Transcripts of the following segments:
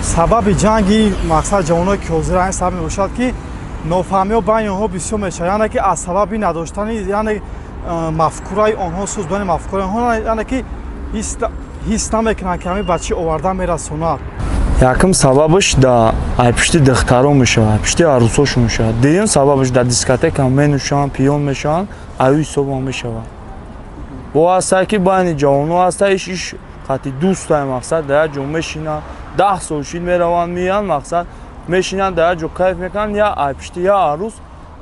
сабаби ҷанги мақсад ҷавоное ки ҳозир айн сабаб мебошад ки нофаҳмиҳо байни онҳо бисёр мешавад, яъне ки аз сабаби надоштани яъне мафкураи онҳо сӯзбани мафкураи онҳо яъне ки ҳис намекунанд ки ҳамин ба чӣ оварда мерасонад. Яким сабабаш да айпишти духтаро мешавад, айпишти арӯсошон мешавад. Дуюм сабабаш да дискотека менӯшанд, пиён мешаванд, аю ҳисоба мешавад. Бо ҳастае ки байни ҷавоно ҳастае иш қати дӯстае мақсад да як ҷо мешинанд, 10 сол шид мераванд меянд мақсад мешинанд да як ҷо кайф мекунанд, я айпишти я арӯс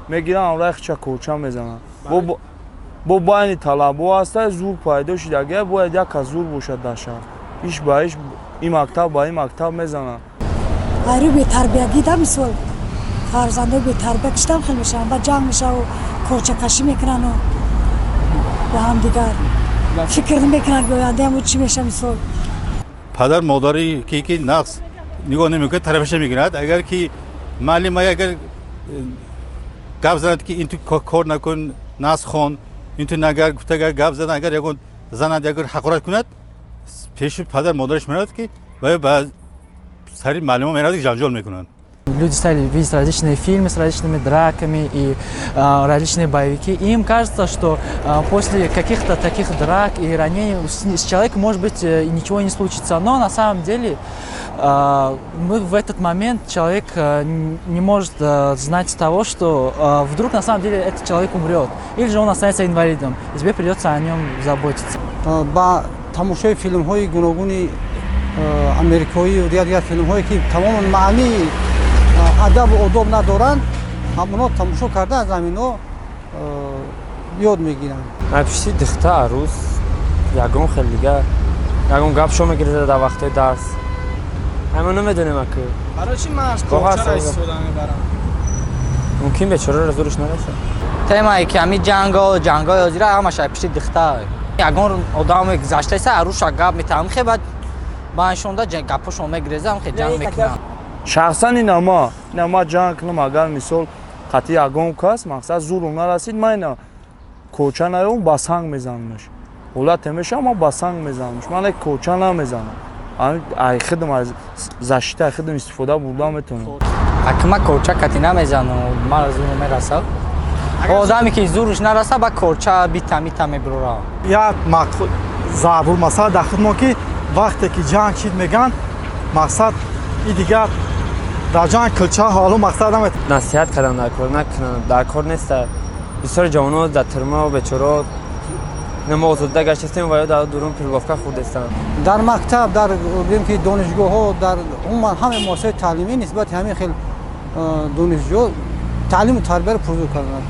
мегиранд амраи хича кӯча мезананд. Бо байни талабо ҳастае зур пайдо шуда гия бояд яка зур бошад дар шаҳр. Иш ба иш ин мактаб ба ин мактаб мезананд. айрӯ бетарбиягӣ да мисол фарзандои бетарбия киштам хел мешаванд, ба ҷанг мешаву корчакашӣ мекунану ба ҳамдигар фикр намекунанд ки ояндаамон чӣ меша. мисол падар модари ки нақс нигоҳ намекунад, тарафаша мегирад. агар ки маълима агар гап занад ки ин ту кор накун, нас хон, ин ту нагар гуфтагар гап занад, агар ягон занад ягон ҳақорат кунад, пеши падар мадараш меравад ки ба сари маълима меравад ки ҷанҷол мекунанд. Люди стали видеть различные фильмы с различными драками и различные боевики. И им кажется, что после каких-то таких драк и ранений с человеком, может быть, ничего не случится. Но на самом деле мы в этот момент человек не может знать того, что вдруг на самом деле этот человек умрет. Или же он останется инвалидом. И тебе придется о нем заботиться. Ба тамошои филмҳои гуногуни амрикоӣ ва дигар филмҳое ки тамоман маънии адабу одоб надоранд, ҳамоно тамошо карда аз ҳамино ёд мегиранд. айпишти духта арӯс ягон хел дига ягон гапшо мегирад дар вақтои дарс. ҳама намедонем аки барои чӣ марз корчаро истифода мебаранд? мумкин бечора зуриш нарасад. темае ки ҳамин ҷангҳои ҳозира ҳамаш айпишти духта. ягон одаме гузаштаиса арӯша гап метавам хе баъд баншонда гапошон мегирезам хе ҷанг мекунам. Шахсан ин ама ҷанг кунам, агар мисол қати ягон кас мақсад зуру нарасид, ман ина кӯча наём ба санг мезанамш. ҳолате мешавам ма ба санг мезанамш. Ман кӯча намезанам. Ай хидм аз защитаи хидм истифода бурда метавонам. Акма кӯча кати намезанам, ман зуру мерасам. Одаме ки зурш нараса ба кӯча бита мебурам. як зарбулмасъала дар худмон ки вақте ки ҷанг шид меган мақсад и дигар дар ҷанг кӯча ҳоло мақсад наметавонад. насиҳат кардам дар кор накунам, дар кор неста. бисёри ҷавоно дар тирма бечора немо озода гаштастем ва ё дар дурун пиргофка хурдестанд. дар мактаб, дар бигӯем ки донишгоҳҳо, дар умуман ҳамаи муассисаҳои таълимӣ нисбати ҳамин хел донишҷӯ таълиму тарбияро пурзӯр карданад.